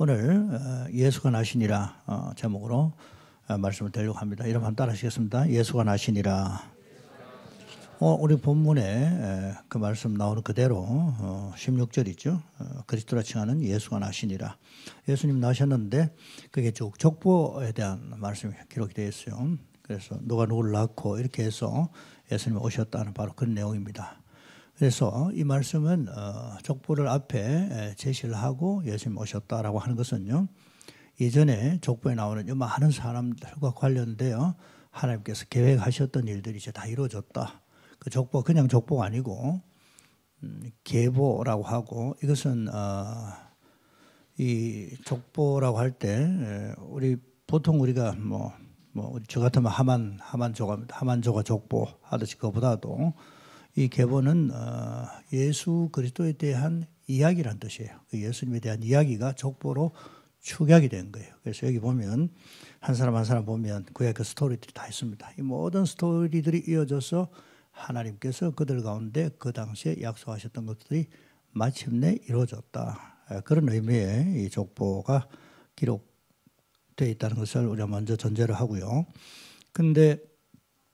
오늘 예수가 나시니라 제목으로 말씀을 드리려고 합니다. 여러분 한번 따라 하시겠습니다. 예수가 나시니라. 우리 본문에 그 말씀 나오는 그대로 16절이죠. 그리스도라 칭하는 예수가 나시니라. 예수님 나셨는데 그게 쭉 족보에 대한 말씀이 기록이 되어 있어요. 그래서 누가 누구를 낳고 이렇게 해서 예수님이 오셨다는 바로 그런 내용입니다. 그래서 이 말씀은 족보를 앞에 제시를 하고 예수님 오셨다라고 하는 것은요, 예전에 족보에 나오는 이 많은 사람들과 관련되어 하나님께서 계획하셨던 일들이 이제 다 이루어졌다. 그 족보 그냥 족보가 아니고 계보라고 하고, 이것은 이 족보라고 할 때 우리 보통 우리가 우리 저 같으면 하만조가 족보 하듯이 그거보다도 이 계보는 예수 그리스도에 대한 이야기란 뜻이에요. 그 예수님에 대한 이야기가 족보로 축약이 된 거예요. 그래서 여기 보면 한 사람 한 사람 보면 구약 그 스토리들이 다 있습니다. 이 모든 스토리들이 이어져서 하나님께서 그들 가운데 그 당시에 약속하셨던 것들이 마침내 이루어졌다. 그런 의미의 이 족보가 기록되어 있다는 것을 우리가 먼저 전제를 하고요. 근데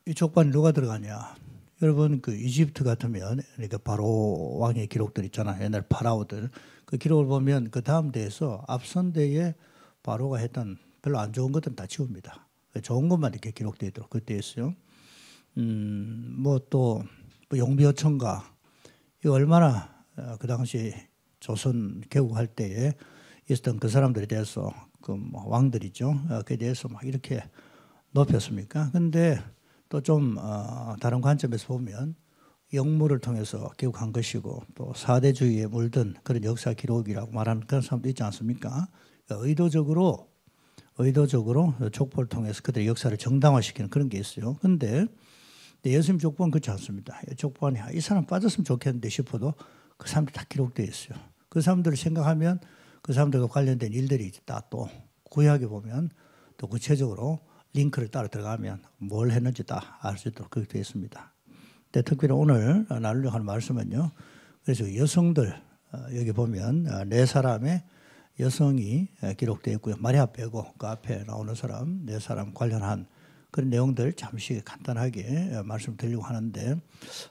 이 족보에 누가 들어가냐? 여러분 그 이집트 같으면 그러니까 바로 왕의 기록들 있잖아요. 옛날 파라오들 그 기록을 보면 그 다음 대에서 앞선 대에 바로가 했던 별로 안 좋은 것들은 다 지웁니다. 좋은 것만 이렇게 기록되어 있도록 그때 했어요. 또 용비어천가 이 얼마나 그 당시 조선 개국할 때에 있었던 그 사람들에 대해서 그 왕들이죠. 그에 대해서 막 이렇게 높였습니까? 근데 또 좀 다른 관점에서 보면 역물을 통해서 기록한 것이고 또 사대주의에 물든 그런 역사 기록이라고 말하는 그런 사람도 있지 않습니까? 그러니까 의도적으로 족보를 통해서 그들의 역사를 정당화시키는 그런 게 있어요. 근데 예수님 족보는 그렇지 않습니다. 족보 안에 이 사람 빠졌으면 좋겠는데 싶어도 그 사람들 다 기록되어 있어요. 그 사람들을 생각하면 그 사람들과 관련된 일들이 다 또 구약에 보면 또 구체적으로 링크를 따라 들어가면 뭘 했는지 다 알 수 있도록 그렇게 되어 있습니다. 근데 특별히 오늘 나누려고 하는 말씀은요. 그래서 여성들 여기 보면 네 사람의 여성이 기록되어 있고요. 마리아 빼고 그 앞에 나오는 사람 네 사람 관련한 그런 내용들 잠시 간단하게 말씀드리려고 하는데,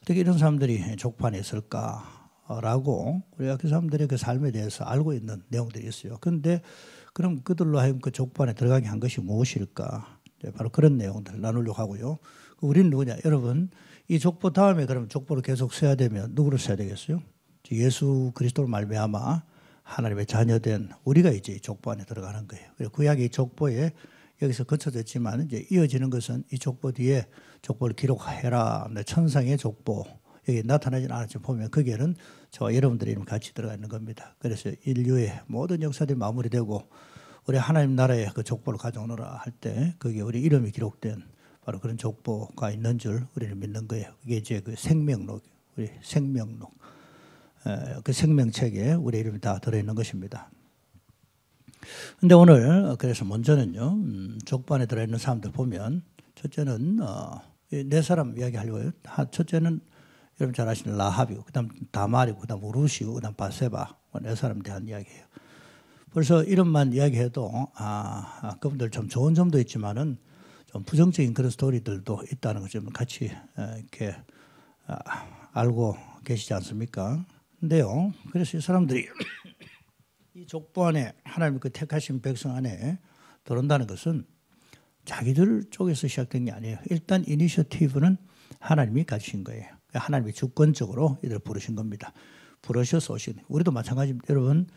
어떻게 이런 사람들이 족판에 있을까라고 우리가 그 사람들의 그 삶에 대해서 알고 있는 내용들이 있어요. 그런데 그럼 그들로 하여금 그 족판에 들어가게 한 것이 무엇일까? 바로 그런 내용들 나누려고 하고요. 우리는 누구냐? 여러분, 이 족보 다음에 그럼 족보를 계속 써야 되면 누구를 써야 되겠어요? 예수 그리스도로 말미암아 하나님의 자녀된 우리가 이제 이 족보 안에 들어가는 거예요. 구약의 족보에 여기서 거쳐졌지만 이제 이어지는 것은 이 족보 뒤에 족보를 기록해라. 천상의 족보 여기 나타나진 않았지만 보면 거기에는 저와 여러분들의 이름 같이 들어가 있는 겁니다. 그래서 인류의 모든 역사들이 마무리되고 우리 하나님 나라의 그 족보를 가져오너라 할 때 거기에 우리 이름이 기록된 바로 그런 족보가 있는 줄 우리는 믿는 거예요. 그게 이제 그 생명록, 우리 생명록, 그 생명책에 우리 이름이 다 들어있는 것입니다. 근데 오늘 그래서 먼저는요, 족보 안에 들어있는 사람들 보면 첫째는 네 사람 이야기하려고요. 첫째는 여러분 잘 아시는 라합이고, 그다음 다말이고, 그다음 우룻이고, 그다음 바세바 네 사람 대한 이야기예요. 벌써 이름만 이야기해도 그분들 좀 좋은 점도 있지만은 좀 부정적인 그런 스토리들도 있다는 걸 좀 같이 이렇게 알고 계시지 않습니까? 근데요, 그래서 이 사람들이 이 족보 안에 하나님 그 택하신 백성 안에 들어온다는 것은 자기들 쪽에서 시작된 게 아니에요. 일단 이니셔티브는 하나님이 가지신 거예요. 하나님이 주권적으로 이들을 부르신 겁니다. 부르셔서 오신. 우리도 마찬가지입니다. 여러분,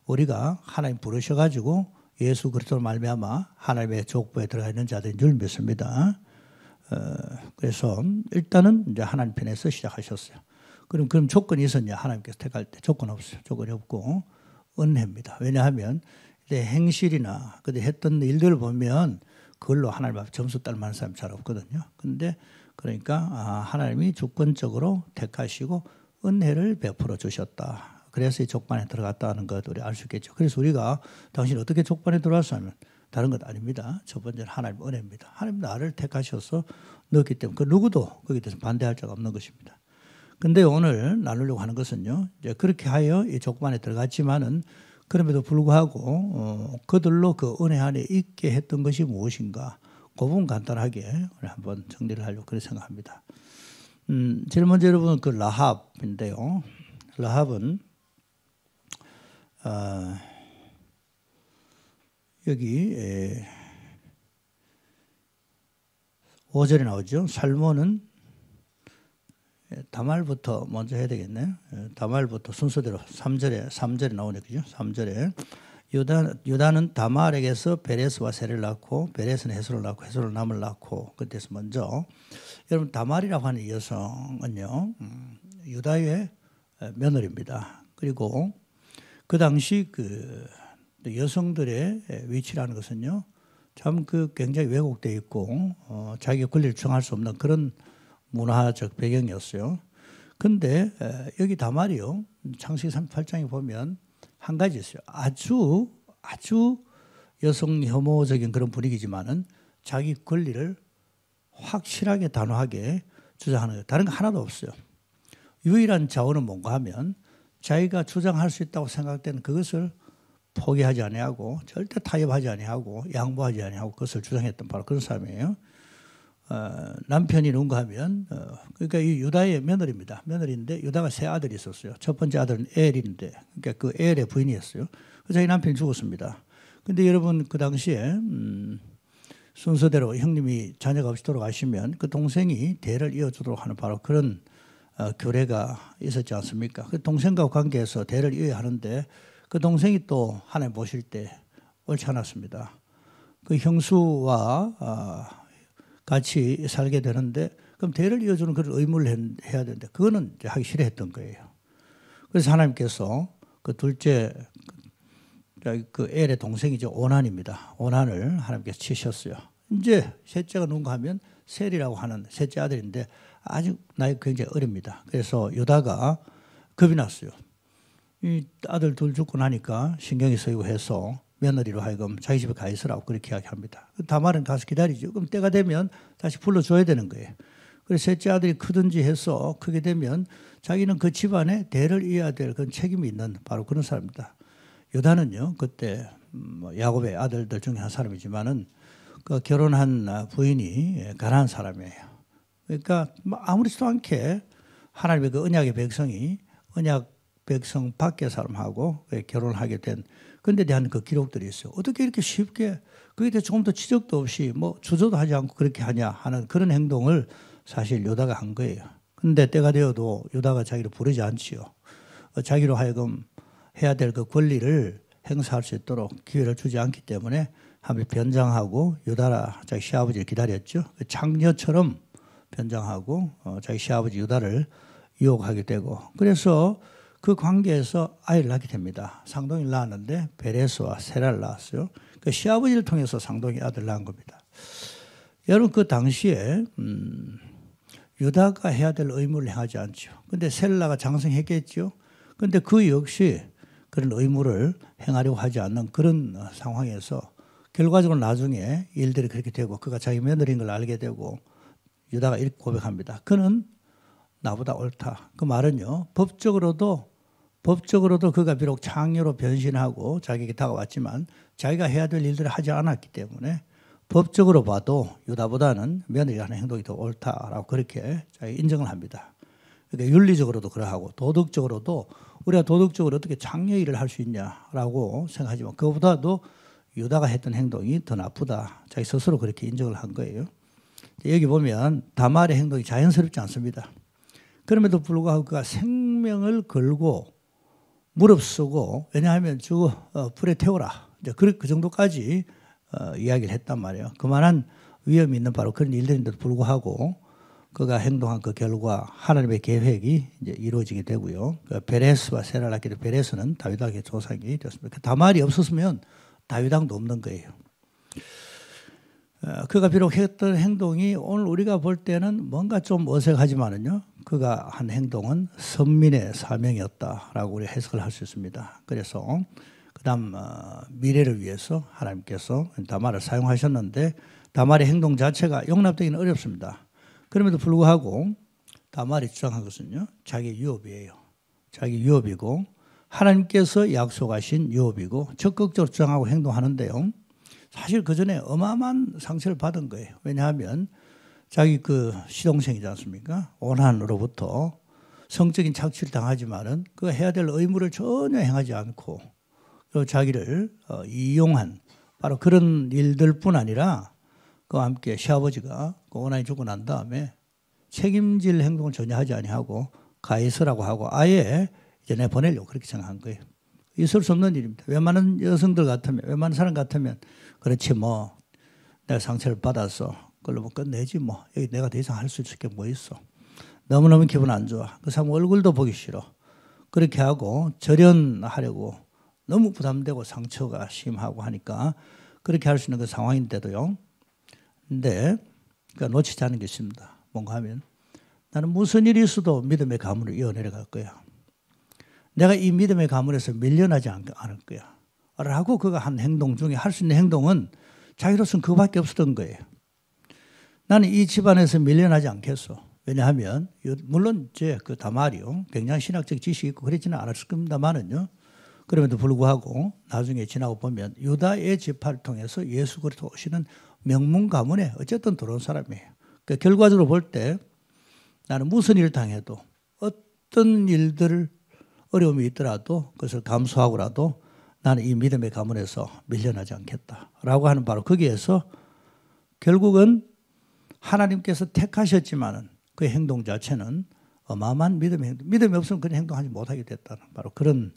우리가 하나님 부르셔가지고 예수 그리스도로 말미암아 하나님의 족보에 들어가 있는 자들인 줄 믿습니다. 그래서 일단은 이제 하나님 편에서 시작하셨어요. 그럼 조건이 있었냐? 하나님께서 택할 때 조건 없어요. 조건이 없고 은혜입니다. 왜냐하면 이제 행실이나 그때 했던 일들을 보면 그걸로 하나님 앞에 점수 딸 만한 사람이 잘 없거든요. 근데 그러니까 하나님이 주권적으로 택하시고 은혜를 베풀어 주셨다. 그래서 이 족반에 들어갔다는 것 우리 알 수 있겠죠. 그래서 우리가 당신이 어떻게 족반에 들어왔어 하면 다른 것 아닙니다. 첫 번째는 하나님 은혜입니다. 하나님 나를 택하셔서 넣었기 때문에 그 누구도 거기에 대해서 반대할 자가 없는 것입니다. 근데 오늘 나누려고 하는 것은요, 이제 그렇게 하여 이 족반에 들어갔지만은 그럼에도 불구하고 그들로 그 은혜 안에 있게 했던 것이 무엇인가? 그 부분 간단하게 한번 정리를 하려고 그렇게 생각합니다. 제일 먼저 여러분 그 라합인데요. 라합은 여기 5절에 나오죠. 살몬은 다말부터 먼저 해야 되겠네. 다말부터 순서대로 3절에 나오네, 그죠? 3절에 유다는 다말에게서 베레스와 세를 낳고 베레스는 헤솔을 낳고 헤솔은 남을 낳고 그때서 먼저 여러분 다말이라고 하는 여성은요 유다의 며느리입니다. 그리고 그 당시 그 여성들의 위치라는 것은요 참 그 굉장히 왜곡되어 있고 자기의 권리를 주장할 수 없는 그런 문화적 배경이었어요. 근데 여기 다말이요 창세기 38장에 보면 한 가지 있어요. 아주 여성 혐오적인 그런 분위기지만은 자기 권리를 확실하게 단호하게 주장하는 거예요. 다른 거 하나도 없어요. 유일한 자원은 뭔가 하면 자기가 주장할 수 있다고 생각되는 그것을 포기하지 아니하고 절대 타협하지 아니하고 양보하지 아니하고 그것을 주장했던 바로 그런 사람이에요. 남편이 누군가 하면 그러니까 이 유다의 며느리입니다. 며느리인데 유다가 세 아들이 있었어요. 첫 번째 아들은 엘인데 그러니까 그 엘의 부인이었어요. 자기 남편이 죽었습니다. 근데 여러분 그 당시에 순서대로 형님이 자녀가 없이 돌아가시면 그 동생이 대를 이어주도록 하는 바로 그런 규례가 있었지 않습니까? 그 동생과 관계에서 대를 이어야 하는데 그 동생이 또 하나님 보실 때 옳지 않았습니다. 그 형수와 같이 살게 되는데 그럼 대를 이어주는 그런 의무를 해야 되는데 그거는 하기 싫어했던 거예요. 그래서 하나님께서 그 둘째 그 엘의 동생이죠. 오난입니다. 오난을 하나님께서 치셨어요. 이제 셋째가 누군가 하면 셀이라고 하는 셋째 아들인데 아직 나이가 굉장히 어립니다. 그래서 유다가 겁이 났어요. 이 아들 둘 죽고 나니까 신경이 쓰이고 해서 며느리로 하여금 자기 집에 가 있으라고 그렇게 이야기합니다. 다말은 가서 기다리죠. 그럼 때가 되면 다시 불러줘야 되는 거예요. 그래서 셋째 아들이 크든지 해서 크게 되면 자기는 그 집안에 대를 이어야 될 그런 책임이 있는 바로 그런 사람입니다. 유다는요 그때 야곱의 아들들 중에 한 사람이지만은 그 결혼한 부인이 가난한 사람이에요. 그러니까 아무렇지도 않게 하나님의 그 언약의 백성이 언약 백성 밖의 사람하고 결혼을 하게 된 그런데 대한 그 기록들이 있어요. 어떻게 이렇게 쉽게 그에 대해 조금 더 지적도 없이 뭐 주저도 하지 않고 그렇게 하냐 하는 그런 행동을 사실 유다가 한 거예요. 그런데 때가 되어도 유다가 자기를 부르지 않지요. 자기로 하여금 해야 될 그 권리를 행사할 수 있도록 기회를 주지 않기 때문에 한번 변장하고 유다라 자기 시아버지를 기다렸죠. 장녀처럼 변장하고 자기 시아버지 유다를 유혹하게 되고 그래서 그 관계에서 아이를 낳게 됩니다. 상동이를 낳았는데 베레스와 세라를 낳았어요. 그 시아버지를 통해서 상동이 아들을 낳은 겁니다. 여러분 그 당시에 유다가 해야 될 의무를 행하지 않죠. 근데 셀라가 장성했겠죠. 근데 그 역시 그런 의무를 행하려고 하지 않는 그런 상황에서 결과적으로 나중에 일들이 그렇게 되고 그가 자기 며느리인 걸 알게 되고 유다가 이렇게 고백합니다. 그는 나보다 옳다. 그 말은요. 법적으로도 그가 비록 장녀로 변신하고 자기에게 다가왔지만 자기가 해야 될 일들을 하지 않았기 때문에 법적으로 봐도 유다보다는 며느리가 하는 행동이 더 옳다라고 그렇게 인정을 합니다. 그러니까 윤리적으로도 그러하고 도덕적으로도 우리가 도덕적으로 어떻게 장녀 일을 할 수 있냐라고 생각하지만 그거보다도 유다가 했던 행동이 더 나쁘다. 자기 스스로 그렇게 인정을 한 거예요. 여기 보면 다말의 행동이 자연스럽지 않습니다. 그럼에도 불구하고 그가 생명을 걸고 무릅쓰고 왜냐하면 불에 태워라. 이제 그 정도까지 이야기를 했단 말이에요. 그만한 위험이 있는 바로 그런 일들인데도 불구하고 그가 행동한 그 결과 하나님의 계획이 이제 이루어지게 되고요. 그 베레스와 세라를 낳게 된 베레스는 다윗왕의 조상이 되었습니다. 그 다말이 없었으면 다윗왕도 없는 거예요. 그가 비록 했던 행동이 오늘 우리가 볼 때는 뭔가 좀 어색하지만은요. 그가 한 행동은 선민의 사명이었다라고 우리 해석을 할 수 있습니다. 그래서 그다음 미래를 위해서 하나님께서 다말을 사용하셨는데 다말의 행동 자체가 용납되기는 어렵습니다. 그럼에도 불구하고 다말이 주장한 것은요. 자기 유업이에요. 자기 유업이고 하나님께서 약속하신 유업이고 적극적으로 주장하고 행동하는데요. 사실 그 전에 어마어마한 상처를 받은 거예요. 왜냐하면 자기 그 시동생이지 않습니까? 오난으로부터 성적인 착취를 당하지만은 그 해야 될 의무를 전혀 행하지 않고 그리고 자기를 이용한 바로 그런 일들뿐 아니라 그와 함께 시아버지가 그 오난이 죽고 난 다음에 책임질 행동을 전혀 하지 아니하고 가해서라고 하고 아예 이제 내보내려고 그렇게 생각한 거예요. 있을 수 없는 일입니다. 웬만한 여성들 같으면, 웬만한 사람 같으면 그렇지 뭐 내가 상처를 받아서 그걸로 뭐 끝내지 뭐 여기 내가 더 이상 할 수 있을 게 뭐 있어. 너무너무 기분 안 좋아. 그 사람 얼굴도 보기 싫어. 그렇게 하고 절연하려고 너무 부담되고 상처가 심하고 하니까 그렇게 할 수 있는 그 상황인데도요. 근데 그러니까 놓치지 않은 게 있습니다. 뭔가 하면 나는 무슨 일이 있어도 믿음의 가문을 이어내려갈 거야. 내가 이 믿음의 가문에서 밀려나지 않을 거야. 라고 그가 한 행동 중에 할 수 있는 행동은 자기로서는 그거밖에 없었던 거예요. 나는 이 집안에서 밀려나지 않겠어. 왜냐하면 물론 제 그 다말이요. 굉장히 신학적 지식이 있고 그랬지는 않았을 겁니다만은요. 그럼에도 불구하고 나중에 지나고 보면 유다의 지파를 통해서 예수 그리스도 오시는 명문 가문에 어쨌든 들어온 사람이에요. 그러니까 결과적으로 볼 때 나는 무슨 일을 당해도 어떤 일들을 어려움이 있더라도 그것을 감수하고라도 나는 이 믿음의 가문에서 밀려나지 않겠다라고 하는 바로 거기에서 결국은 하나님께서 택하셨지만은 그 행동 자체는 어마어마한 믿음의 행동. 믿음이 없으면 그런 행동하지 못하게 됐다는 바로 그런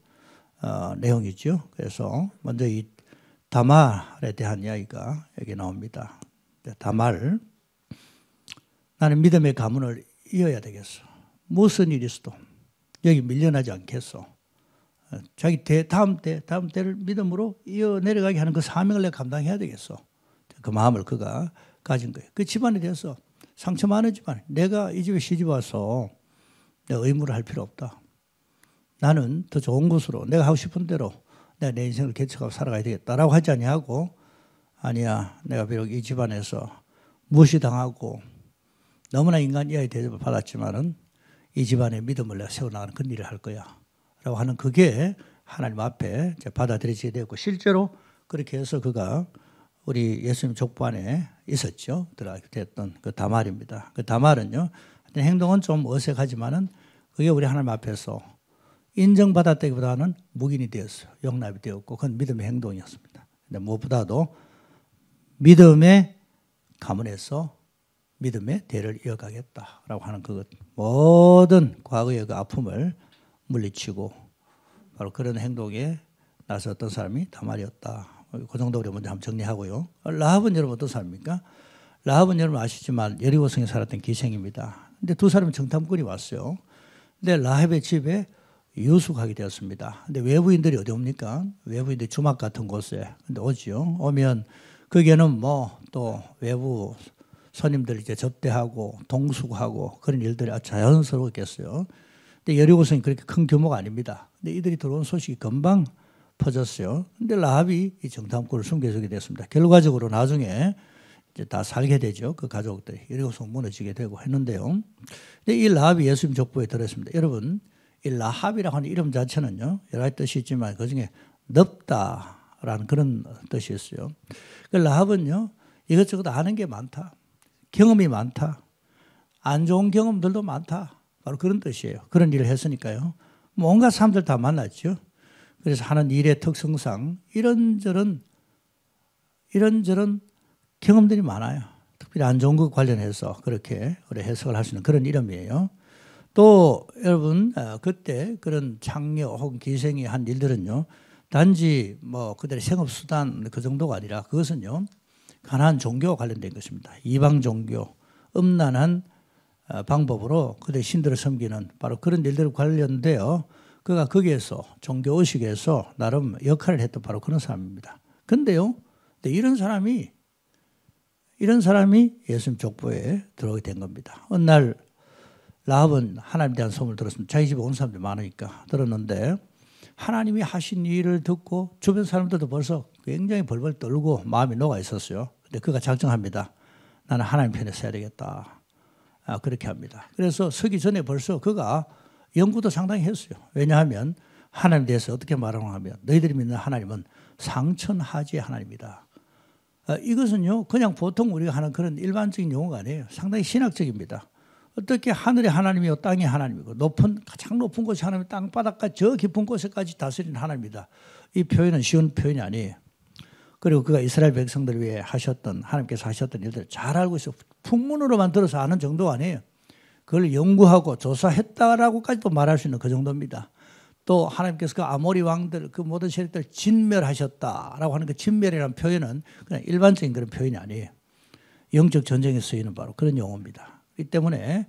내용이죠. 그래서 먼저 이 다말에 대한 이야기가 여기 나옵니다. 다말, 나는 믿음의 가문을 이어야 되겠어. 무슨 일이 있어도 여기 밀려나지 않겠어. 자기 다음 때를 믿음으로 이어 내려가게 하는 그 사명을 내가 감당해야 되겠어. 그 마음을 그가 가진 거예요. 그 집안에 대해서 상처 많으지만 내가 이 집에 시집 와서 내가 의무를 할 필요 없다. 나는 더 좋은 곳으로 내가 하고 싶은 대로 내가 내 인생을 개척하고 살아가야 되겠다라고 하지 아니하고 아니야 내가 비록 이 집안에서 무시당하고 너무나 인간 이하의 대접을 받았지만은 이 집안의 믿음을 내가 세워나가는 그런 일을 할 거야 라고 하는 그게 하나님 앞에 받아들여지게 되었고 실제로 그렇게 해서 그가 우리 예수님 족보 안에 있었죠. 들어가게 됐던 그 다말입니다. 그 다말은요 행동은 좀 어색하지만은 그게 우리 하나님 앞에서 인정받았다기보다는 묵인이 되었어요. 용납이 되었고 그건 믿음의 행동이었습니다. 근데 무엇보다도 믿음의 가문에서 믿음의 대를 이어가겠다라고 하는 그 모든 과거의 그 아픔을 물리치고 바로 그런 행동에 나섰던 사람이 다말이었다. 그 정도 우리 먼저 한번 정리하고요. 라합은 여러분 어떤 사람입니까? 라합은 여러분 아시지만 여리고성에 살았던 기생입니다. 근데 두 사람이 정탐꾼이 왔어요. 근데 라합의 집에 유숙하게 되었습니다. 근데 외부인들이 어디 옵니까? 외부인들이 주막 같은 곳에 근데 오지요. 오면 거기에는 뭐 또 외부 손님들 이제 접대하고 동숙하고 그런 일들이 아주 자연스러웠겠어요. 근데 여리고성이 그렇게 큰 규모가 아닙니다. 근데 이들이 들어온 소식이 금방 퍼졌어요. 근데 라합이 이 정탐꾼을 숨겨주게 됐습니다. 결과적으로 나중에 이제 다 살게 되죠. 그 가족들이 여리고성 무너지게 되고 했는데요. 근데 이 라합이 예수님 족보에 들었습니다. 여러분, 이 라합이라고 하는 이름 자체는요, 여러 가지 뜻이 있지만 그 중에 넓다라는 그런 뜻이 있어요. 그 라합은요, 이것저것 아는 게 많다. 경험이 많다. 안 좋은 경험들도 많다. 바로 그런 뜻이에요. 그런 일을 했으니까요. 온갖 사람들 다 만났죠. 그래서 하는 일의 특성상 이런저런 경험들이 많아요. 특별히 안 좋은 것 관련해서 그렇게 해석을 할 수 있는 그런 이름이에요. 또 여러분 그때 그런 창녀 혹은 기생이 한 일들은요. 단지 뭐 그들의 생업수단 그 정도가 아니라 그것은요. 가나안 종교와 관련된 것입니다. 이방 종교, 음란한 방법으로 그들의 신들을 섬기는 바로 그런 일들 관련되어 그가 거기에서 종교의식에서 나름 역할을 했던 바로 그런 사람입니다. 근데요, 이런 사람이 예수님 족보에 들어오게 된 겁니다. 어느 날 라합은 하나님에 대한 소문을 들었습니다. 자기 집에 온 사람들이 많으니까 들었는데 하나님이 하신 일을 듣고 주변 사람들도 벌써 굉장히 벌벌 떨고 마음이 녹아 있었어요. 근데 그가 작정합니다. 나는 하나님 편에 서야 되겠다. 그렇게 합니다. 그래서 서기 전에 벌써 그가 연구도 상당히 했어요. 왜냐하면 하나님에 대해서 어떻게 말하는가 하면 너희들이 믿는 하나님은 상천하지의 하나님이다. 이것은요 그냥 보통 우리가 하는 그런 일반적인 용어가 아니에요. 상당히 신학적입니다. 어떻게 하늘의 하나님이요 땅의 하나님이고 가장 높은 곳이 하나님 땅바닥까지 저 깊은 곳에까지 다스리는 하나님이다. 이 표현은 쉬운 표현이 아니에요. 그리고 그가 이스라엘 백성들을 위해 하나님께서 하셨던 일들을 잘 알고 있어. 풍문으로만 들어서 아는 정도가 아니에요. 그걸 연구하고 조사했다라고까지도 말할 수 있는 그 정도입니다. 또 하나님께서 그 아모리 왕들 그 모든 세력들을 진멸하셨다라고 하는 그 진멸이라는 표현은 그냥 일반적인 그런 표현이 아니에요. 영적 전쟁에 쓰이는 바로 그런 용어입니다. 이 때문에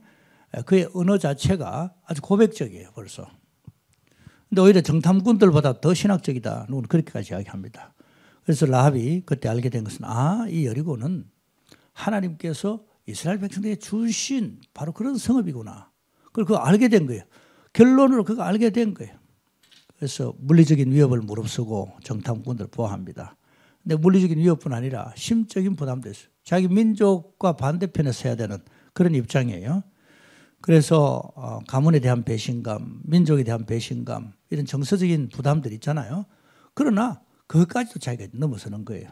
그의 언어 자체가 아주 고백적이에요. 벌써. 근데 오히려 정탐꾼들보다 더 신학적이다. 누구는 그렇게까지 이야기합니다. 그래서 라합이 그때 알게 된 것은 이 여리고는 하나님께서 이스라엘 백성들에게 주신 바로 그런 성읍이구나. 그걸 그거 알게 된 거예요. 결론으로 그거 알게 된 거예요. 그래서 물리적인 위협을 무릅쓰고 정탐꾼들을 보호합니다. 근데 물리적인 위협뿐 아니라 심적인 부담도 있어요. 자기 민족과 반대편에 서야 되는 그런 입장이에요. 그래서 가문에 대한 배신감, 민족에 대한 배신감 이런 정서적인 부담들이 있잖아요. 그러나 그것까지도 자기가 넘어서는 거예요.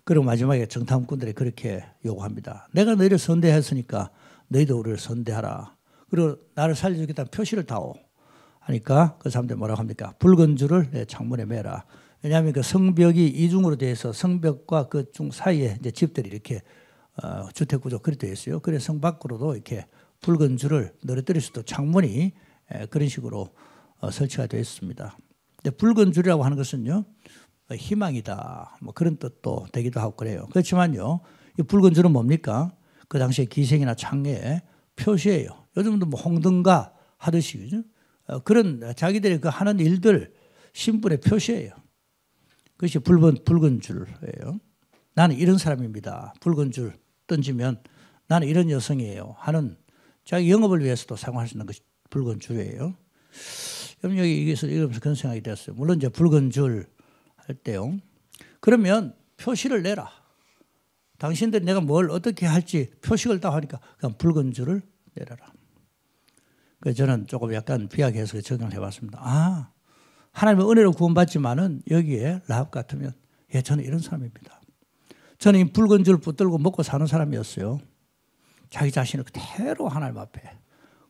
그리고 마지막에 정탐꾼들이 그렇게 요구합니다. 내가 너희를 선대했으니까 너희도 우리를 선대하라. 그리고 나를 살려주겠다는 표시를 다오. 하니까 그 사람들이 뭐라고 합니까? 붉은 줄을 내 창문에 매라. 왜냐하면 그 성벽이 이중으로 되어 있어 성벽과 그 중 사이에 이제 집들이 이렇게 주택구조 그렇게 되어 있어요. 그래서 성 밖으로도 이렇게 붉은 줄을 늘어뜨릴 수도 창문이 그런 식으로 설치가 되어 있습니다. 근데 붉은 줄이라고 하는 것은요. 희망이다. 뭐 그런 뜻도 되기도 하고 그래요. 그렇지만요. 이 붉은 줄은 뭡니까? 그 당시에 기생이나 창녀의 표시예요. 요즘도 뭐 홍등가 하듯이 그죠? 그런 자기들이 그 하는 일들 신분의 표시예요. 그것이 붉은 줄이에요. 나는 이런 사람입니다. 붉은 줄 던지면 나는 이런 여성이에요. 하는 자기 영업을 위해서도 사용할 수 있는 것이 붉은 줄이에요. 여러분 여기 이러면서 그런 생각이 들었어요. 물론 이제 붉은 줄 할 때요. 그러면 표시를 내라. 당신들이 내가 뭘 어떻게 할지 표식을 다 하니까 그냥 붉은 줄을 내려라. 그래서 저는 조금 약간 비약해서 적용을 해봤습니다. 하나님의 은혜로 구원받지만은 여기에 라합 같으면 저는 이런 사람입니다. 저는 이 붉은 줄 붙들고 먹고 사는 사람이었어요. 자기 자신을 그대로 하나님 앞에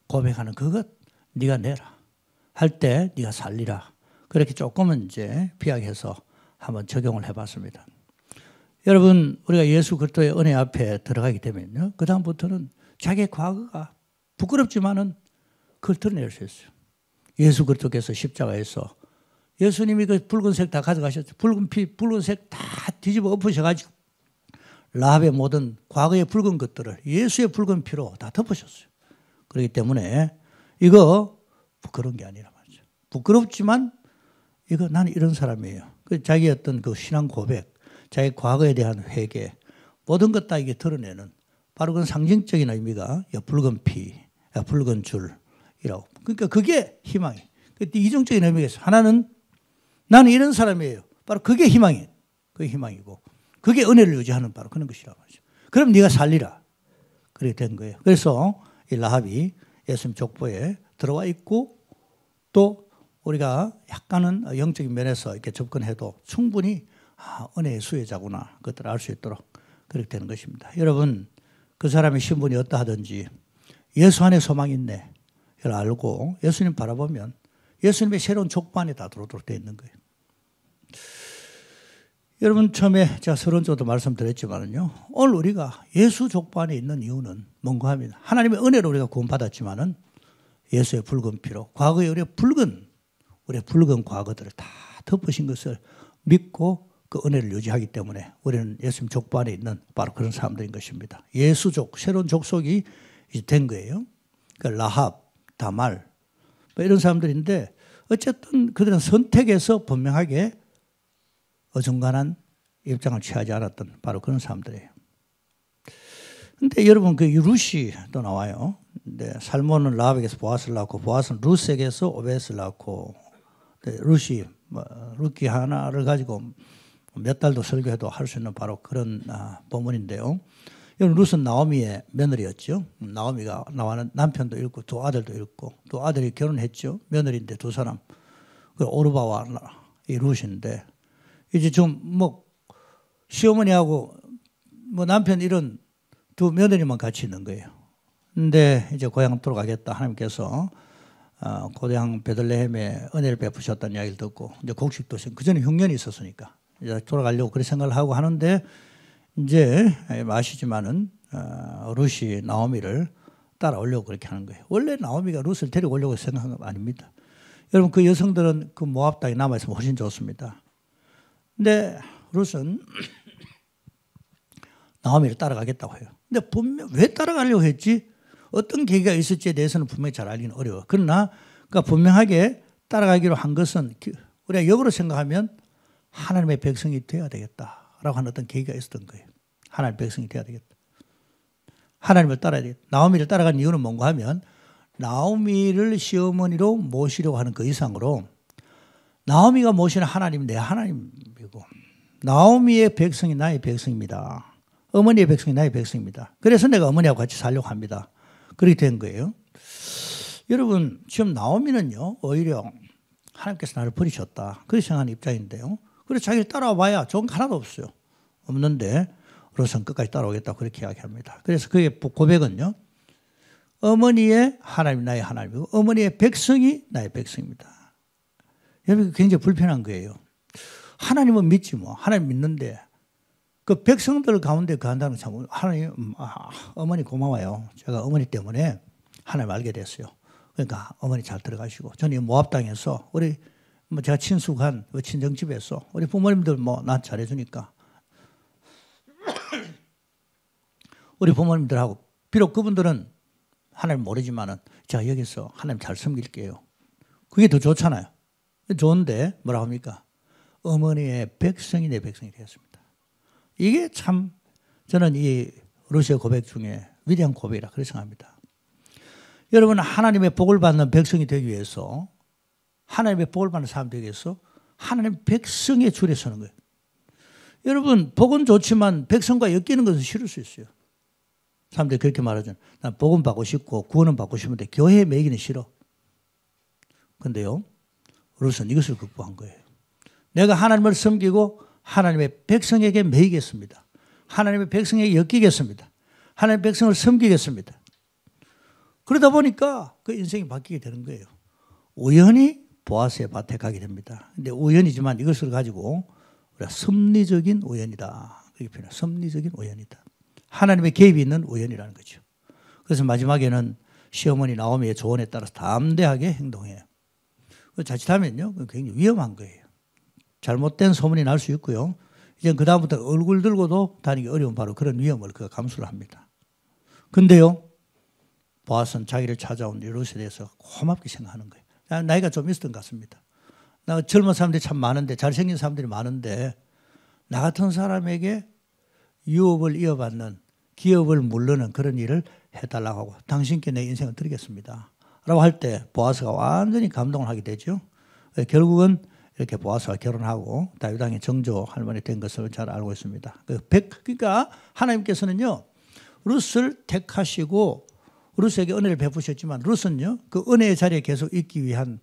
고백하는 그것 네가 내라. 할 때 네가 살리라. 그렇게 조금은 이제 비약해서 한번 적용을 해봤습니다. 여러분 우리가 예수 그리스도의 은혜 앞에 들어가게 되면요. 그 다음부터는 자기의 과거가 부끄럽지만은 그걸 드러낼 수 있어요. 예수 그리스도께서 십자가에서 예수님이 그 붉은색 다 가져가셨죠. 붉은 피, 붉은색 다 뒤집어 엎으셔가지고 라합의 모든 과거의 붉은 것들을 예수의 붉은 피로 다 덮으셨어요. 그렇기 때문에 이거 부끄러운 게 아니라 말이죠. 부끄럽지만 이거 나는 이런 사람이에요. 자기의 어떤 그 신앙 고백, 자기 과거에 대한 회개, 모든 것 다 이게 드러내는 바로 그런 상징적인 의미가 붉은 피, 붉은 줄이라고. 그러니까 그게 희망이. 이중적인 의미가 있어요. 하나는 나는 이런 사람이에요. 바로 그게 희망이에요. 그게 희망이고 그게 은혜를 유지하는 바로 그런 것이라고 하죠. 그럼 네가 살리라. 그렇게 된 거예요. 그래서 이 라합이 예수님 족보에 들어와 있고 또 우리가 약간은 영적인 면에서 이렇게 접근해도 충분히 은혜의 수혜자구나 그것들을 알 수 있도록 그렇게 되는 것입니다. 여러분 그 사람의 신분이 어떠하든지 예수 안에 소망이 있네 이걸 알고 예수님 바라보면 예수님의 새로운 족보 안에 다 들어오도록 되어 있는 거예요. 여러분 처음에 제가 서론적으로 말씀드렸지만은요 오늘 우리가 예수 족보 안에 있는 이유는 뭔가 하면 하나님의 은혜로 우리가 구원받았지만은 예수의 붉은 피로 과거에 우리의 붉은 과거들을 다 덮으신 것을 믿고 그 은혜를 유지하기 때문에 우리는 예수님 족보 안에 있는 바로 그런 사람들인 것입니다. 예수족, 새로운 족속이 이제 된 거예요. 그러니까 라합, 다말 뭐 이런 사람들인데 어쨌든 그들은 선택에서 분명하게 어중간한 입장을 취하지 않았던 바로 그런 사람들이에요. 근데 여러분 그 룻이 또 나와요. 근데 살몬은 라합에게서 보아스를 낳고 보아스는 룻에게서 오벳을 낳고 룻이 룻기 하나를 가지고 몇 달도 설교해도 할 수 있는 바로 그런 본문인데요. 룻은 나오미의 며느리였죠. 나오미가 나와는 남편도 잃고 두 아들도 잃고 또 아들이 결혼했죠. 며느리인데 두 사람. 그 오르바와 이 룻인데 이제 좀 뭐 시어머니하고 뭐 남편 이런 두 며느리만 같이 있는 거예요. 근데 이제 고향 돌아가겠다 하나님께서 고향 베들레헴에 은혜를 베푸셨다는 이야기를 듣고 이제 곡식도 그 전에 흉년이 있었으니까 이제 돌아가려고 그렇게 생각을 하고 하는데 이제 아시지만은 룻이 나오미를 따라오려고 그렇게 하는 거예요. 원래 나오미가 룻을 데리고 오려고 생각한 건 아닙니다. 여러분 그 여성들은 그 모압 땅에 남아있으면 훨씬 좋습니다. 근데 룻은 나오미를 따라가겠다고 해요. 근데 분명 왜 따라가려고 했지? 어떤 계기가 있을지에 대해서는 분명히 잘 알기는 어려워. 그러나 그러니까 분명하게 따라가기로 한 것은 우리가 역으로 생각하면 하나님의 백성이 되어야 되겠다라고 하는 어떤 계기가 있었던 거예요. 하나님의 백성이 되어야 되겠다. 하나님을 따라야 되겠다. 나오미를 따라간 이유는 뭔가 하면 나오미를 시어머니로 모시려고 하는 그 이상으로 나오미가 모시는 하나님이 내 하나님이고 나오미의 백성이 나의 백성입니다. 어머니의 백성이 나의 백성입니다. 그래서 내가 어머니하고 같이 살려고 합니다. 그렇게 된 거예요. 여러분 지금 나오미는요 오히려 하나님께서 나를 버리셨다. 그렇게 생각하는 입장인데요. 그래서 자기를 따라와 봐야 좋은 거 하나도 없어요. 없는데 룻은 끝까지 따라오겠다고 그렇게 이야기합니다. 그래서 그의 고백은요. 어머니의 하나님이 나의 하나님이고 어머니의 백성이 나의 백성입니다. 여러분 굉장히 불편한 거예요. 하나님은 믿지 뭐. 하나님 믿는데 그 백성들 가운데 그 한다는 참 하나님 어머니 고마워요. 제가 어머니 때문에 하나님 알게 됐어요. 그러니까 어머니 잘 들어가시고 저는 모압 땅에서 우리 뭐 제가 친숙한 친정집에서 우리 부모님들 뭐 나 잘해주니까 우리 부모님들하고 비록 그분들은 하나님 모르지만은 제가 여기서 하나님 잘 섬길게요. 그게 더 좋잖아요. 좋은데 뭐라고 합니까? 어머니의 백성이 내 백성이 되었습니다. 이게 참 저는 이 룻의 고백 중에 위대한 고백이라 그렇게 생각합니다. 여러분 하나님의 복을 받는 백성이 되기 위해서 하나님의 복을 받는 사람 되기 위해서 하나님 백성의 줄에 서는 거예요. 여러분 복은 좋지만 백성과 엮이는 것은 싫을 수 있어요. 사람들이 그렇게 말하잖아요. 난 복은 받고 싶고 구원은 받고 싶은데 교회에 매기는 싫어. 그런데요. 룻은 이것을 극복한 거예요. 내가 하나님을 섬기고 하나님의 백성에게 매이겠습니다. 하나님의 백성에게 엮이겠습니다. 하나님의 백성을 섬기겠습니다. 그러다 보니까 그 인생이 바뀌게 되는 거예요. 우연히 보아스의 밭에 가게 됩니다. 근데 우연이지만 이것을 가지고 우리가 섭리적인 우연이다. 그렇게 표현해요. 섭리적인 우연이다. 하나님의 개입이 있는 우연이라는 거죠. 그래서 마지막에는 시어머니 나오미의 조언에 따라서 담대하게 행동해요. 자칫하면요, 굉장히 위험한 거예요. 잘못된 소문이 날 수 있고요. 이제 그 다음부터 얼굴 들고도 다니기 어려운 바로 그런 위험을 그가 감수를 합니다. 근데요, 보아스는 자기를 찾아온 룻에 대해서 고맙게 생각하는 거예요. 나이가 좀 있었던 것 같습니다. 나 젊은 사람들이 참 많은데 잘생긴 사람들이 많은데 나 같은 사람에게 유업을 이어받는 기업을 물르는 그런 일을 해달라고 하고 당신께 내 인생을 드리겠습니다. 라고 할 때 보아스가 완전히 감동을 하게 되죠. 결국은 이렇게 보아스와 결혼하고 다윗 왕의 정조 할머니 된 것을 잘 알고 있습니다. 그러니까 하나님께서는요. 룻을 택하시고 룻에게 은혜를 베푸셨지만 룻은요. 그 은혜의 자리에 계속 있기 위한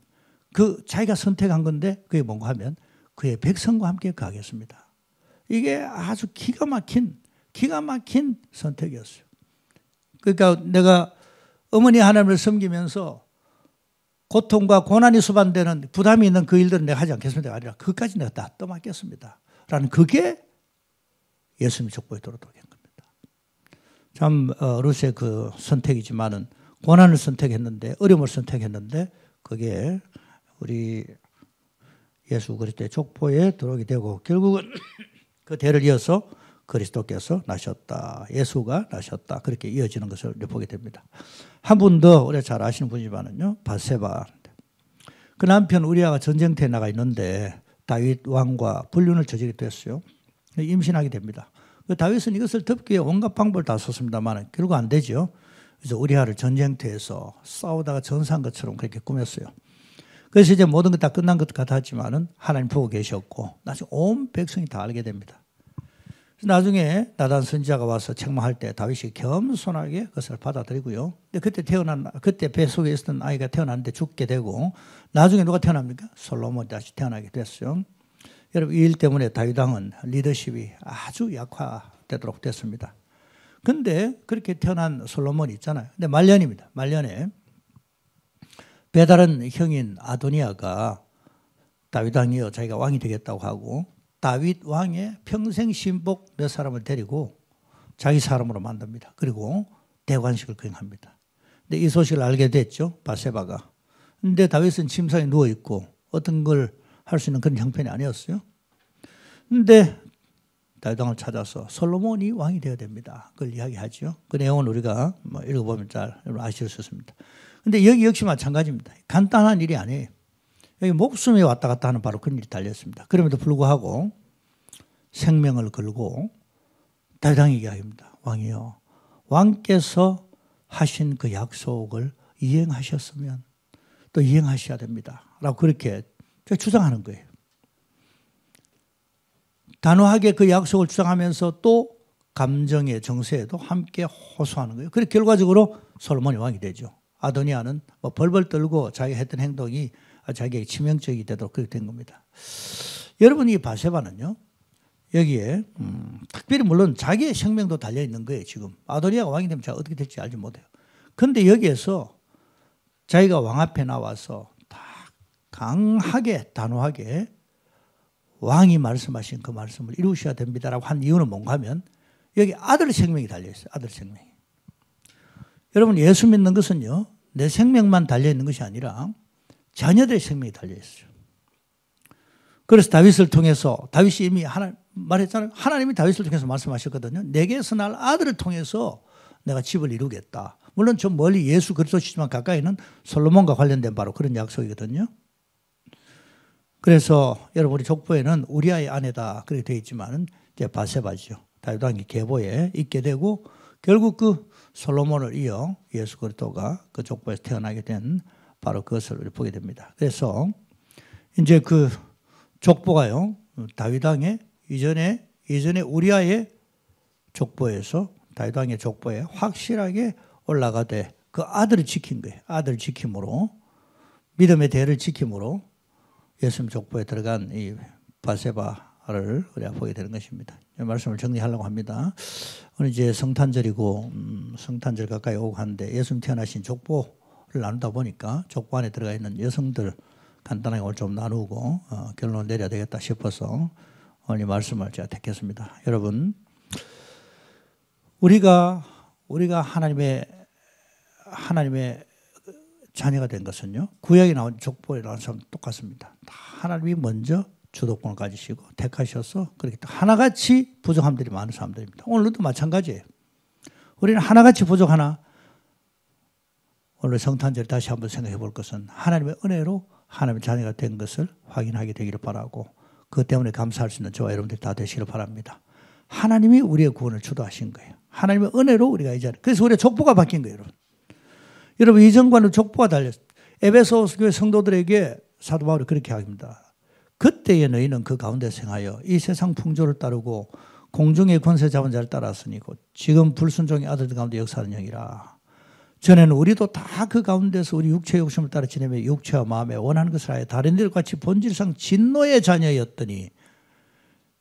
그 자기가 선택한 건데 그게 뭔가 하면 그의 백성과 함께 가겠습니다. 이게 아주 기가 막힌 선택이었어요. 그러니까 내가 어머니 하나님을 섬기면서 고통과 고난이 수반되는 부담이 있는 그 일들은 내가 하지 않겠습니다. 아니라 그것까지 내가 다 떠맡겠습니다. 라는 그게 예수님의 족보에 들어오게 한 겁니다. 참 룻의 그 선택이지만은 고난을 선택했는데 어려움을 선택했는데 그게 우리 예수 그리스도의 족보에 들어오게 되고 결국은 그 대를 이어서 그리스도께서 나셨다. 예수가 나셨다. 그렇게 이어지는 것을 보게 됩니다. 한 분 더 우리가 잘 아시는 분이지만은요. 밧세바. 그 남편 우리아가 전쟁터에 나가 있는데 다윗 왕과 불륜을 저지르게 됐어요. 임신하게 됩니다. 다윗은 이것을 덮기 위해 온갖 방법을 다 썼습니다만 결국 안 되죠. 그래서 우리아를 전쟁터에서 싸우다가 전사한 것처럼 그렇게 꾸몄어요. 그래서 이제 모든 것 다 끝난 것 같았지만은 하나님 보고 계셨고 나중에 온 백성이 다 알게 됩니다. 나중에 나단 선지자가 와서 책망할 때 다윗이 겸손하게 그것을 받아들이고요. 근데 그때 배 속에 있었던 아이가 태어났는데 죽게 되고 나중에 누가 태어납니까? 솔로몬이 다시 태어나게 됐어요. 여러분 이 일 때문에 다윗 왕은 리더십이 아주 약화되도록 됐습니다. 근데 그렇게 태어난 솔로몬이 있잖아요. 근데 말년입니다. 말년에 배다른 형인 아도니아가 다윗 왕이요 자기가 왕이 되겠다고 하고 다윗 왕의 평생 신복 몇 사람을 데리고 자기 사람으로 만듭니다. 그리고 대관식을 거행합니다. 근데 이 소식을 알게 됐죠. 바세바가. 근데 다윗은 침상에 누워 있고 어떤 걸 할 수 있는 그런 형편이 아니었어요. 근데 다윗 왕을 찾아서 솔로몬이 왕이 되어야 됩니다. 그걸 이야기하죠. 그 내용은 우리가 읽어보면 잘 아실 수 있습니다. 근데 여기 역시 마찬가지입니다. 간단한 일이 아니에요. 여기 목숨이 왔다 갔다 하는 바로 그런 일이 달렸습니다. 그럼에도 불구하고 생명을 걸고 다윗 왕이 얘기합니다. 왕이요. 왕께서 하신 그 약속을 이행하셨으면 또 이행하셔야 됩니다. 라고 그렇게 주장하는 거예요. 단호하게 그 약속을 주장하면서 또 감정의 정세에도 함께 호소하는 거예요. 그래서 결과적으로 솔로몬이 왕이 되죠. 아도니아는 벌벌 떨고 자기가 했던 행동이 자기에게 치명적이 되도록 그렇게 된 겁니다. 여러분 이 바세바는요. 여기에 특별히 물론 자기의 생명도 달려있는 거예요. 지금 아도니아가 왕이 되면 자기가 어떻게 될지 알지 못해요. 그런데 여기에서 자기가 왕 앞에 나와서 다 강하게 단호하게 왕이 말씀하신 그 말씀을 이루셔야 됩니다라고 한 이유는 뭔가 하면 여기 아들 생명이 달려있어요. 아들 생명이. 여러분 예수 믿는 것은요. 내 생명만 달려있는 것이 아니라 자녀들의 생명이 달려있어요. 그래서 다윗을 통해서 다윗이 이미 말했잖아요. 하나님이 다윗을 통해서 말씀하셨거든요. 내게서 날 아들을 통해서 내가 집을 이루겠다. 물론 좀 멀리 예수 그리스도시지만 가까이는 솔로몬과 관련된 바로 그런 약속이거든요. 그래서 여러분 우리 족보에는 우리아의 아내다 그렇게 되어 있지만은 이제 바세바죠. 다윗 왕이 계보에 있게 되고 결국 그 솔로몬을 이어 예수 그리스도가 그 족보에서 태어나게 된 바로 그것을 우리 보게 됩니다. 그래서 이제 그 족보가요. 다윗 왕의 이전에 우리아의 족보에서 다윗 왕의 족보에 확실하게 올라가되 그 아들을 지킨 거예요. 아들을 지킴으로 믿음의 대를 지킴으로 예수님 족보에 들어간 이 바세바를 우리가 보게 되는 것입니다. 이 말씀을 정리하려고 합니다. 오늘 이제 성탄절이고 성탄절 가까이 오고 하는데 예수님 태어나신 족보를 나누다 보니까 족보 안에 들어가 있는 여성들 간단하게 오늘 좀 나누고 결론을 내려야 되겠다 싶어서 오늘 이 말씀을 제가 택했습니다. 여러분 우리가 하나님의 자녀가 된 것은요. 구약에 나온 족보에 나온 사람 똑같습니다. 하나님이 먼저 주도권을 가지시고 택하셔서 그렇게 하나같이 부족함들이 많은 사람들입니다. 오늘도 마찬가지예요. 우리는 하나같이 부족하나 오늘 성탄절 다시 한번 생각해 볼 것은 하나님의 은혜로 하나님의 자녀가 된 것을 확인하게 되기를 바라고 그것 때문에 감사할 수 있는 저와 여러분들이 다 되시기를 바랍니다. 하나님이 우리의 구원을 주도하신 거예요. 하나님의 은혜로 우리가 이 자리에 그래서 우리의 족보가 바뀐 거예요. 여러분 이전과는 족보가 달렸어요. 에베소 교회 성도들에게 사도 바울이 그렇게 합니다. 그때의 너희는 그 가운데 생하여 이 세상 풍조를 따르고 공중의 권세 잡은 자를 따랐으니 곧 지금 불순종의 아들들 가운데 역사하는 영이라. 전에는 우리도 다 그 가운데서 우리 육체의 욕심을 따라 지내며 육체와 마음에 원하는 것을 하여 다른 일과 같이 본질상 진노의 자녀였더니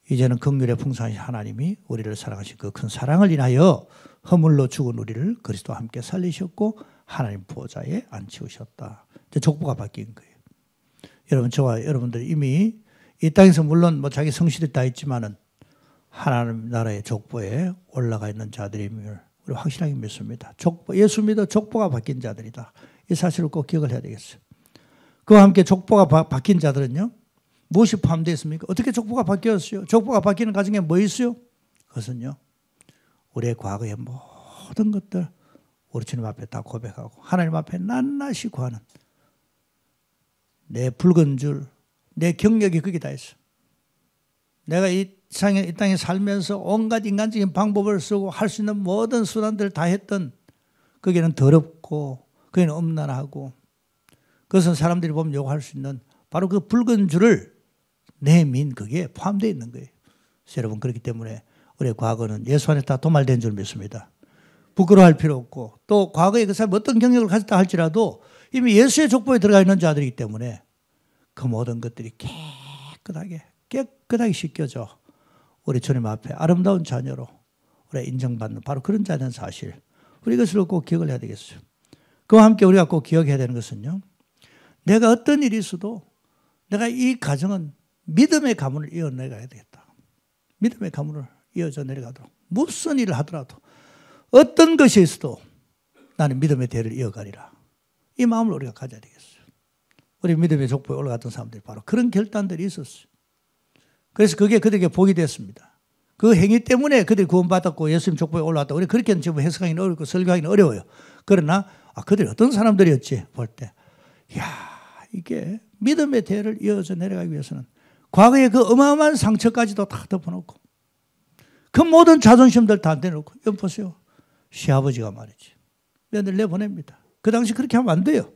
이제는 긍휼의 풍성하신 하나님이 우리를 사랑하신 그 큰 사랑을 인하여 허물로 죽은 우리를 그리스도와 함께 살리셨고 하나님 보좌에 앉히우셨다. 족보가 바뀐 거예요. 여러분 저와 여러분들 이미 이 땅에서 물론 뭐 자기 성실이 다 있지만은 하나님 나라의 족보에 올라가 있는 자들임을 우리 확실하게 믿습니다. 예수 믿어 족보가 바뀐 자들이다. 이 사실을 꼭 기억을 해야 되겠어요. 그와 함께 족보가 바뀐 자들은요. 무엇이 포함되어 있습니까? 어떻게 족보가 바뀌었어요? 족보가 바뀌는 과정에 뭐 있어요? 그것은요. 우리의 과거의 모든 것들 우리 주님 앞에 다 고백하고 하나님 앞에 낱낱이 구하는 내 붉은 줄, 내 경력이 거기 다 있어. 내가 이 땅에 살면서 온갖 인간적인 방법을 쓰고 할 수 있는 모든 수단들을 다 했던 거기는 더럽고 거기는 음란하고 그것은 사람들이 보면 욕할 수 있는 바로 그 붉은 줄을 내민 거기에 포함되어 있는 거예요. 그래서 여러분 그렇기 때문에 우리의 과거는 예수 안에 다 도말된 줄 믿습니다. 부끄러워할 필요 없고 또 과거에 그 사람이 어떤 경력을 가졌다 할지라도 이미 예수의 족보에 들어가 있는 자들이기 때문에 그 모든 것들이 깨끗하게 씻겨져 우리 주님 앞에 아름다운 자녀로 우리가 인정받는 바로 그런 자녀는 사실. 우리 이것을 꼭 기억을 해야 되겠어요. 그와 함께 우리가 꼭 기억해야 되는 것은요. 내가 어떤 일이 있어도 내가 이 가정은 믿음의 가문을 이어내가야 되겠다. 믿음의 가문을 이어져 내려가도록 무슨 일을 하더라도 어떤 것이 있어도 나는 믿음의 대를 이어가리라. 이 마음을 우리가 가져야 되겠어요. 우리 믿음의 족보에 올라갔던 사람들이 바로 그런 결단들이 있었어요. 그래서 그게 그들에게 복이 됐습니다. 그 행위 때문에 그들이 구원받았고 예수님 족보에 올라왔다. 우리 그렇게는 지금 해석하기는 어렵고 설교하기는 어려워요. 그러나 그들이 어떤 사람들이었지 볼 때 이게 믿음의 대를 이어서 내려가기 위해서는 과거의 그 어마어마한 상처까지도 다 덮어놓고 그 모든 자존심들 다 내놓고 여기 보세요. 시아버지가 말이지 며느리 내보냅니다. 그 당시 그렇게 하면 안 돼요.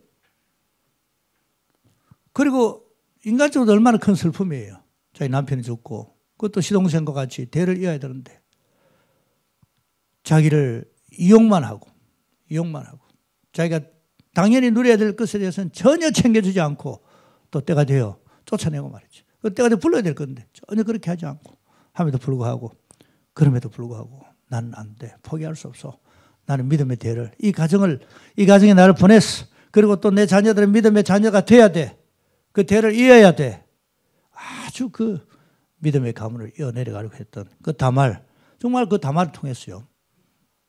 그리고 인간적으로 얼마나 큰 슬픔이에요. 자기 남편이 죽고 그것도 시동생과 같이 대를 이어야 되는데 자기를 이용만 하고 자기가 당연히 누려야 될 것에 대해서는 전혀 챙겨주지 않고 또 때가 되어 쫓아내고 말이죠. 그 때가 되어 불러야 될 건데 전혀 그렇게 하지 않고 함에도 불구하고 그럼에도 불구하고 나는 안 돼. 포기할 수 없어. 나는 믿음의 대를 이 가정에 나를 보냈어. 그리고 또 내 자녀들은 믿음의 자녀가 돼야 돼. 그 대를 이어야 돼. 아주 그 믿음의 가문을 이어내려가려고 했던 그 다말, 정말 그 다말을 통했어요.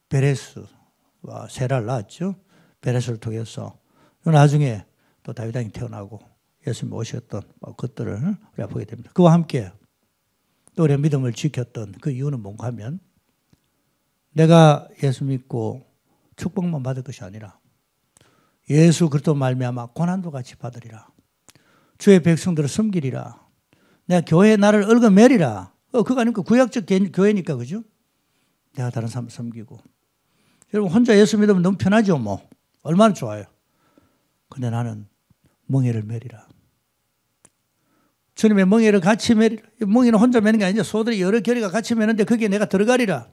베레스와 세라를 낳았죠. 베레스를 통해서 나중에 또 다윗 왕이 태어나고 예수님 오셨던 것들을 우리가 보게 됩니다. 그와 함께 또 우리의 믿음을 지켰던 그 이유는 뭔가 하면 내가 예수 믿고 축복만 받을 것이 아니라 예수 그리스도 말미암아 고난도 같이 받으리라. 주의 백성들을 섬기리라. 내가 교회에 나를 얽어매리라. 그거 아닙니까? 구약적 교회니까 그죠? 내가 다른 사람을 섬기고. 여러분 혼자 예수 믿으면 너무 편하죠 뭐. 얼마나 좋아요. 근데 나는 멍에를 매리라. 주님의 멍에를 같이 매리라. 멍에는 혼자 매는 게 아니죠. 소들이 여러 결의가 같이 매는데 거기에 내가 들어가리라.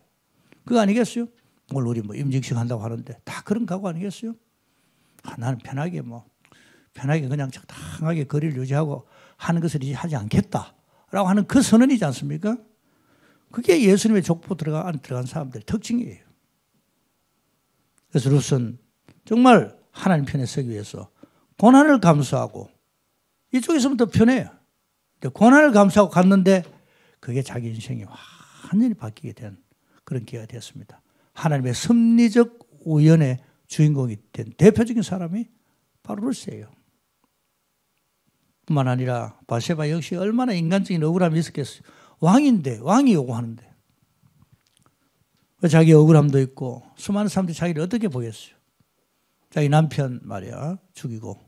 그거 아니겠어요? 오늘 우리 뭐 임직식 한다고 하는데 다 그런 각오 아니겠어요? 나는 편하게 그냥 적당하게 거리를 유지하고 하는 것을 이제 하지 않겠다라고 하는 그 선언이지 않습니까? 그게 예수님의 족보 들어간 사람들의 특징이에요. 그래서 룻은 정말 하나님 편에 서기 위해서 고난을 감수하고 이쪽에서는 더 편해요. 고난을 감수하고 갔는데 그게 자기 인생이 완전히 바뀌게 된 그런 기회가 되었습니다. 하나님의 섭리적 우연의 주인공이 된 대표적인 사람이 바로 룻이에요. 뿐만 아니라 바세바 역시 얼마나 인간적인 억울함이 있었겠어요. 왕인데 왕이 요구하는데 자기 억울함도 있고 수많은 사람들이 자기를 어떻게 보겠어요. 자기 남편 말이야 죽이고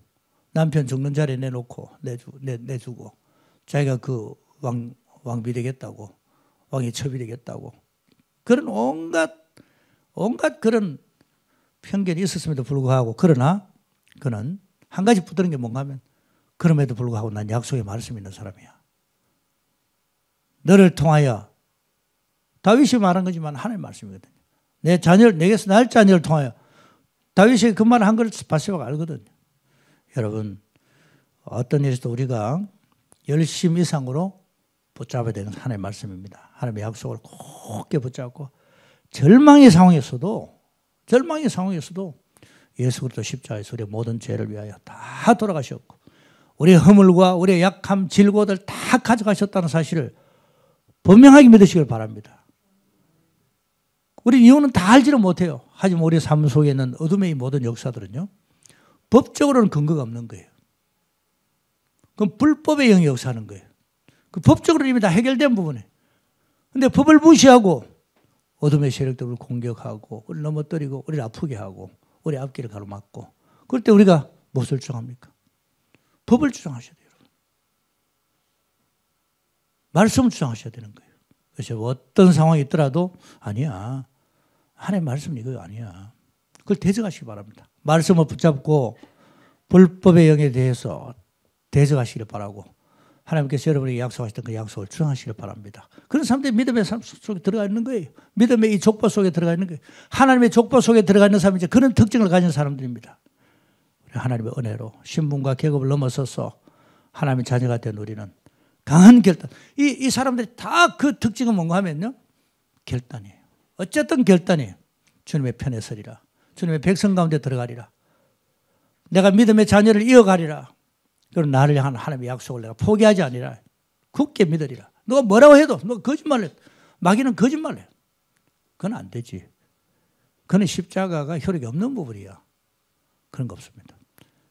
남편 죽는 자리에 내놓고 내주고 자기가 그 왕비 되겠다고 왕이 첩이 되겠다고 그런 온갖 그런 편견이 있었음에도 불구하고 그러나 그는 한 가지 붙드는 게 뭔가 하면 그럼에도 불구하고 난 약속의 말씀이 있는 사람이야. 너를 통하여 다윗이 말한 거지만 하나님의 말씀이거든요. 내게서 날 자녀를 통하여 다윗이 그 말을 한 걸 바세바가 알거든요. 여러분 어떤 일에서도 우리가 열심 이상으로 붙잡아야 되는 하나님의 말씀입니다. 하나님의 약속을 굳게 붙잡고 절망의 상황에서도 예수 그리스도 십자가에서 우리의 모든 죄를 위하여 다 돌아가셨고 우리의 허물과 우리의 약함, 질고들 다 가져가셨다는 사실을 분명하게 믿으시길 바랍니다. 우리 이유는 다 알지는 못해요. 하지만 우리의 삶 속에 있는 어둠의 모든 역사들은요. 법적으로는 근거가 없는 거예요. 그건 불법의 영이 역사하는 거예요. 그 법적으로 이미 다 해결된 부분이에요. 그런데 법을 무시하고 어둠의 세력들을 공격하고 우리를 넘어뜨리고 우리를 아프게 하고 우리 앞길을 가로막고 그럴 때 우리가 무엇을 주장합니까? 법을 주장하셔야 돼요. 여러분. 말씀을 주장하셔야 되는 거예요. 그래서 어떤 상황이 있더라도 아니야. 하나님의 말씀은 이거 아니야. 그걸 대적하시기 바랍니다. 말씀을 붙잡고 불법의 영에 대해서 대적하시기를 바라고 하나님께서 여러분에게 약속하셨던 그 약속을 주장하시길 바랍니다. 그런 사람들이 믿음의 삶 속에 들어가 있는 거예요. 믿음의 이 족보 속에 들어가 있는 거예요. 하나님의 족보 속에 들어가 있는 사람이 이제 그런 특징을 가진 사람들입니다. 하나님의 은혜로 신분과 계급을 넘어서서 하나님의 자녀가 된 우리는 강한 결단. 이 사람들이 다 그 특징은 뭔가 하면요. 결단이에요. 어쨌든 결단이에요. 주님의 편에 서리라. 주님의 백성 가운데 들어가리라. 내가 믿음의 자녀를 이어가리라. 그리고 나를 향한 하나님의 약속을 내가 포기하지 아니라 굳게 믿으리라. 너가 뭐라고 해도 너가 거짓말을 해. 마귀는 거짓말을 해. 그건 안 되지. 그건 십자가가 효력이 없는 부분이야. 그런 거 없습니다.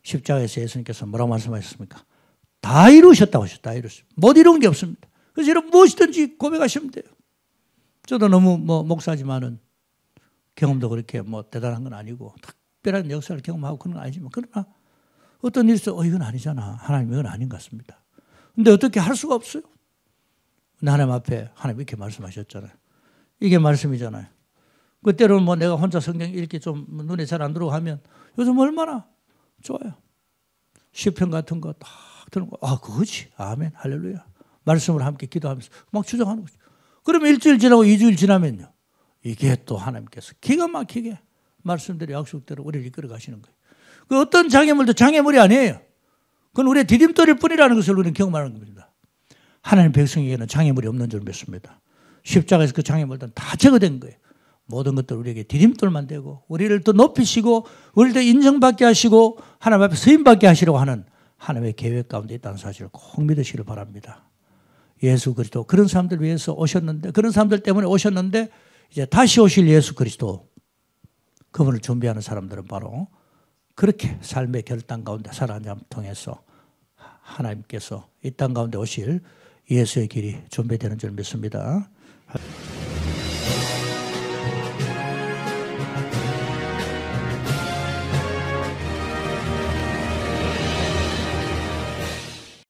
십자가에서 예수님께서 뭐라고 말씀하셨습니까? 다 이루셨다고 하셨어요. 다 이루셨어요. 못 이룬 게 없습니다. 그래서 여러분 무엇이든지 고백하시면 돼요. 저도 너무 목사지만은 경험도 그렇게 대단한 건 아니고 특별한 역사를 경험하고 그런 건 아니지만 그러나 어떤 일이 있어 이건 아니잖아. 하나님 이건 아닌 것 같습니다. 근데 어떻게 할 수가 없어요. 하나님 앞에 하나님 이렇게 말씀하셨잖아요. 이게 말씀이잖아요. 그때로는 내가 혼자 성경 읽기 좀 눈에 잘 안 들어오고 하면 요즘 얼마나 좋아요. 시편 같은 거 딱 들은 거 그거지. 아멘 할렐루야. 말씀을 함께 기도하면서 막 주장하는 거죠. 그러면 일주일 지나고 2주일 지나면요. 이게 또 하나님께서 기가 막히게 말씀대로 약속대로 우리를 이끌어 가시는 거예요. 그 어떤 장애물도 장애물이 아니에요. 그건 우리의 디딤돌일 뿐이라는 것을 우리는 경험하는 겁니다. 하나님 백성에게는 장애물이 없는 줄 믿습니다. 십자가에서 그 장애물들은 다 제거된 거예요. 모든 것들 우리에게 디딤돌만 되고 우리를 또 높이시고 우리를 더 인정받게 하시고 하나님 앞에 쓰임받게 하시려고 하는 하나님의 계획 가운데 있다는 사실을 꼭 믿으시길 바랍니다. 예수 그리스도 그런 사람들 위해서 오셨는데 그런 사람들 때문에 오셨는데 이제 다시 오실 예수 그리스도 그분을 준비하는 사람들은 바로 그렇게 삶의 결단 가운데 살아남을 통해서 하나님께서 이 땅 가운데 오실 예수의 길이 준비되는 줄 믿습니다.